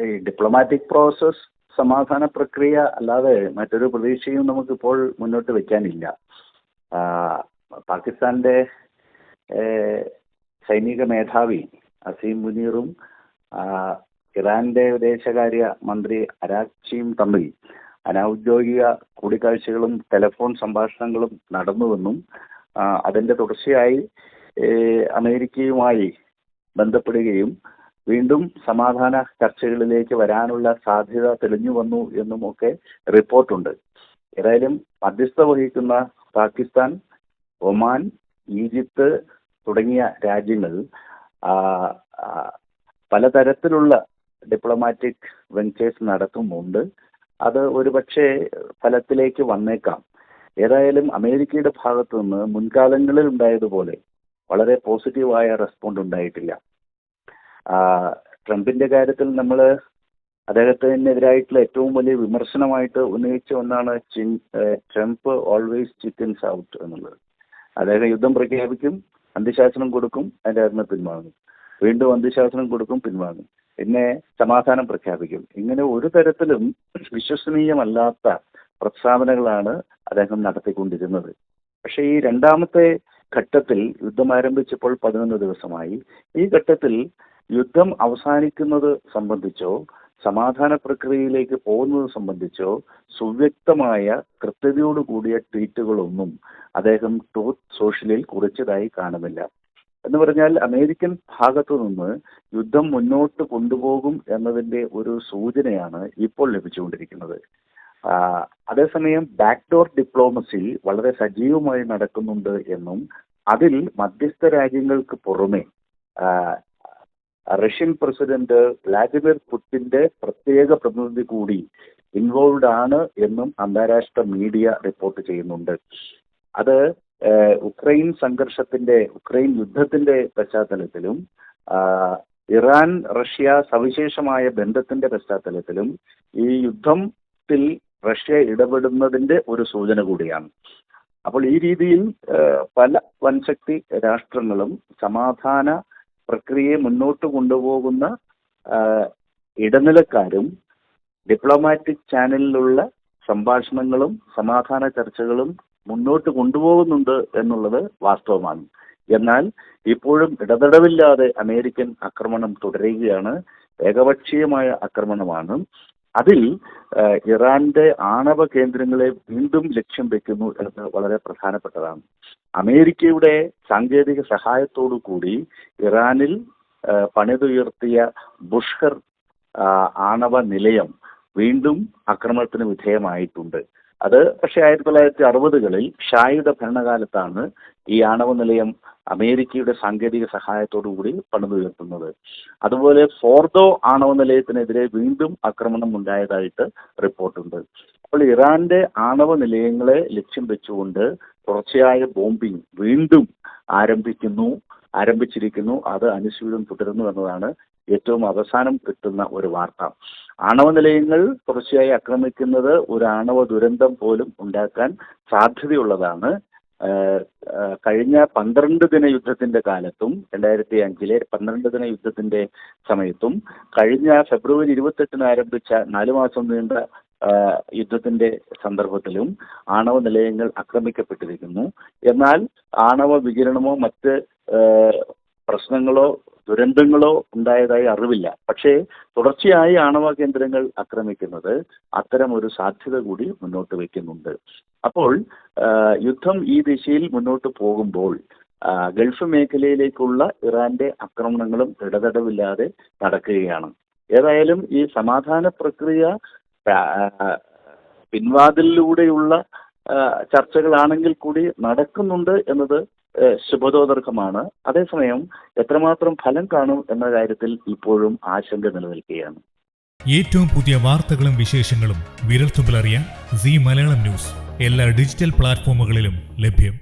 ഈ diplomatic process, സമാധാന പ്രക്രിയ അല്ലാതെ മറ്റൊരു പ്രതീക്ഷയും നമുക്കിപ്പോൾ മുന്നോട്ട് വെക്കാനില്ല. പാകിസ്ഥാന്റെ സൈനിക മേധാവി അസീം മുനീറും ഇറാന്റെ വിദേശകാര്യ മന്ത്രി അരാക്ചിയും തമ്മിൽ അനൌദ്യോഗിക കൂടിക്കാഴ്ചകളും ടെലിഫോൺ സംഭാഷണങ്ങളും നടന്നുവെന്നും അതിന്റെ തുടർച്ചയായി അമേരിക്കയുമായി ബന്ധപ്പെടുകയും വീണ്ടും സമാധാന ചർച്ചകളിലേക്ക് വരാനുള്ള സാധ്യത തെളിഞ്ഞു വന്നു എന്നുമൊക്കെ റിപ്പോർട്ടുണ്ട്. ഏതായാലും മധ്യസ്ഥ വഹിക്കുന്ന പാകിസ്ഥാൻ, ഒമാൻ, ഈജിപ്ത് തുടങ്ങിയ രാജ്യങ്ങൾ പലതരത്തിലുള്ള ഡിപ്ലോമാറ്റിക് വെഞ്ചേഴ്സ് നടത്തുന്നുണ്ട്. അത് ഒരുപക്ഷെ ഫലത്തിലേക്ക് വന്നേക്കാം. ഏതായാലും അമേരിക്കയുടെ ഭാഗത്തു നിന്ന് മുൻകാലങ്ങളിൽ ഉണ്ടായതുപോലെ വളരെ പോസിറ്റീവായ റെസ്പോണ്ട് ഉണ്ടായിട്ടില്ല. ട്രംപിന്റെ കാര്യത്തിൽ നമ്മൾ അദ്ദേഹത്തിനെതിരായിട്ടുള്ള ഏറ്റവും വലിയ വിമർശനമായിട്ട് ഉന്നയിച്ച ഒന്നാണ് ട്രംപ് ഓൾവേസ് ചിക്കൻസ് ഔട്ട് എന്നുള്ളത്. അദ്ദേഹം യുദ്ധം പ്രഖ്യാപിക്കും, അന്ത്യശാസനം കൊടുക്കും, അതിന്റെ അകത്ത് പിൻവാങ്ങും, വീണ്ടും അന്ത്യശാസനം കൊടുക്കും, പിൻവാങ്ങും, പിന്നെ സമാധാനം പ്രഖ്യാപിക്കും. ഇങ്ങനെ ഒരു തരത്തിലും വിശ്വസനീയമല്ലാത്ത പ്രസ്താവനകളാണ് അദ്ദേഹം നടത്തിക്കൊണ്ടിരുന്നത്. പക്ഷേ ഈ രണ്ടാമത്തെ ഘട്ടത്തിൽ യുദ്ധം ആരംഭിച്ചപ്പോൾ 11 ദിവസമായി. ഈ ഘട്ടത്തിൽ യുദ്ധം അവസാനിക്കുന്നത് സംബന്ധിച്ചോ സമാധാന പ്രക്രിയയിലേക്ക് പോകുന്നത് സംബന്ധിച്ചോ സുവ്യക്തമായ കൃത്യതയോടുകൂടിയ ട്വീറ്റുകളൊന്നും അദ്ദേഹം ട്രൂത്ത് സോഷ്യലിൽ കുറിച്ചതായി കാണുന്നില്ല. എന്ന് പറഞ്ഞാൽ അമേരിക്കൻ ഭാഗത്തു നിന്ന് യുദ്ധം മുന്നോട്ട് കൊണ്ടുപോകും എന്നതിന്റെ ഒരു സൂചനയാണ് ഇപ്പോൾ ലഭിച്ചുകൊണ്ടിരിക്കുന്നത്. അതേസമയം ബാക്ക്ഡോർ ഡിപ്ലോമസി വളരെ സജീവമായി നടക്കുന്നുണ്ട് എന്നും അതിൽ മധ്യസ്ഥ രാജ്യങ്ങൾക്ക് പുറമെ റഷ്യൻ പ്രസിഡന്റ് വ്ളാഡിമിർ പുടിന്റെ പ്രത്യേക പ്രതിനിധി കൂടി ഇൻവോൾവ് ആണ് എന്നും അന്താരാഷ്ട്ര മീഡിയ റിപ്പോർട്ട് ചെയ്യുന്നുണ്ട്. അത് ഉക്രൈൻ യുദ്ധത്തിന്റെ പശ്ചാത്തലത്തിലും ഇറാൻ റഷ്യ സവിശേഷമായ ബന്ധത്തിന്റെ പശ്ചാത്തലത്തിലും ഈ യുദ്ധത്തിൽ റഷ്യ ഇടപെടുന്നതിന്റെ ഒരു സൂചന കൂടിയാണ്. അപ്പോൾ ഈ രീതിയിൽ പല വൻശക്തി രാഷ്ട്രങ്ങളും സമാധാന പ്രക്രിയയെ മുന്നോട്ട് കൊണ്ടുപോകുന്ന ഇടനിലക്കാരും ഡിപ്ലോമാറ്റിക് ചാനലിലുള്ള സംഭാഷണങ്ങളും സമാധാന ചർച്ചകളും മുന്നോട്ട് കൊണ്ടുപോകുന്നുണ്ട് എന്നുള്ളത് വാസ്തവമാണ്. എന്നാൽ ഇപ്പോഴും ഇടതടവില്ലാതെ അമേരിക്കൻ ആക്രമണം തുടരുകയാണ്. ഏകപക്ഷീയമായ ആക്രമണമാണ്. അതിൽ ഇറാന്റെ ആണവ കേന്ദ്രങ്ങളെ വീണ്ടും ലക്ഷ്യം വെക്കുന്നു എന്നത് വളരെ പ്രധാനപ്പെട്ടതാണ്. അമേരിക്കയുടെ സാങ്കേതിക സഹായത്തോടു കൂടി ഇറാനിൽ പണിതുയർത്തിയ ബുഷ്ഹർ ആണവ നിലയം വീണ്ടും ആക്രമണത്തിന് വിധേയമായിട്ടുണ്ട്. അത് പക്ഷേ 1960കളിൽ ഷായുടെ ഭരണകാലത്താണ് ഈ ആണവ നിലയം അമേരിക്കയുടെ സാങ്കേതിക സഹായത്തോടു കൂടി പണിതുയർത്തുന്നത്. അതുപോലെ ഫോർദോ ആണവ നിലയത്തിനെതിരെ വീണ്ടും ആക്രമണം ഉണ്ടായതായിട്ട് റിപ്പോർട്ടുണ്ട്. അപ്പോൾ ഇറാന്റെ ആണവ നിലയങ്ങളെ ലക്ഷ്യം വെച്ചുകൊണ്ട് തുടർച്ചയായ ബോംബിംഗ് വീണ്ടും ആരംഭിച്ചിരിക്കുന്നു. അത് അനുസ്യൂതം തുടരുന്നു എന്നതാണ് ഏറ്റവും അവസാനം കിട്ടുന്ന ഒരു വാർത്ത. ആണവ നിലയങ്ങൾ തുടർച്ചയായി ആക്രമിക്കുന്നത് ഒരു ആണവ ദുരന്തം പോലും ഉണ്ടാക്കാൻ സാധ്യതയുള്ളതാണ്. കഴിഞ്ഞ 12 ദിന യുദ്ധത്തിന്റെ കാലത്തും 2005 12 ദിന യുദ്ധത്തിന്റെ സമയത്തും കഴിഞ്ഞ ഫെബ്രുവരി 28 ആരംഭിച്ച 4 മാസം നീണ്ട യുദ്ധത്തിന്റെ സന്ദർഭത്തിലും ആണവ നിലയങ്ങൾ ആക്രമിക്കപ്പെട്ടിരിക്കുന്നു. എന്നാൽ ആണവ വികിരണമോ മറ്റ് പ്രശ്നങ്ങളോ ദുരന്തങ്ങളോ ഉണ്ടായതായി അറിവില്ല. പക്ഷേ തുടർച്ചയായി ആണവ കേന്ദ്രങ്ങൾ ആക്രമിക്കുന്നത് അത്തരം ഒരു സാധ്യത കൂടി മുന്നോട്ട് വയ്ക്കുന്നുണ്ട്. അപ്പോൾ യുദ്ധം ഈ ദിശയിൽ മുന്നോട്ട് പോകുമ്പോൾ ഗൾഫ് മേഖലയിലേക്കുള്ള ഇറാന്റെ ആക്രമണങ്ങളും ഇടതടവില്ലാതെ നടക്കുകയാണ്. ഏതായാലും ഈ സമാധാന പ്രക്രിയ പിൻവാതിലൂടെയുള്ള ചർച്ചകളാണെങ്കിൽ കൂടി നടക്കുന്നുണ്ട് എന്നത് ശുഭതോദർക്കമാണ്. അതേസമയം എത്രമാത്രം ഫലം കാണും എന്ന കാര്യത്തിൽ ഇപ്പോഴും ആശങ്ക നിലനിൽക്കുകയാണ്. ഏറ്റവും പുതിയ വാർത്തകളും വിശേഷങ്ങളും വിരൽത്തുമ്പിലറിയാൻ സീ മലയാളം ന്യൂസ് എല്ലാ ഡിജിറ്റൽ പ്ലാറ്റ്ഫോമുകളിലും ലഭ്യം.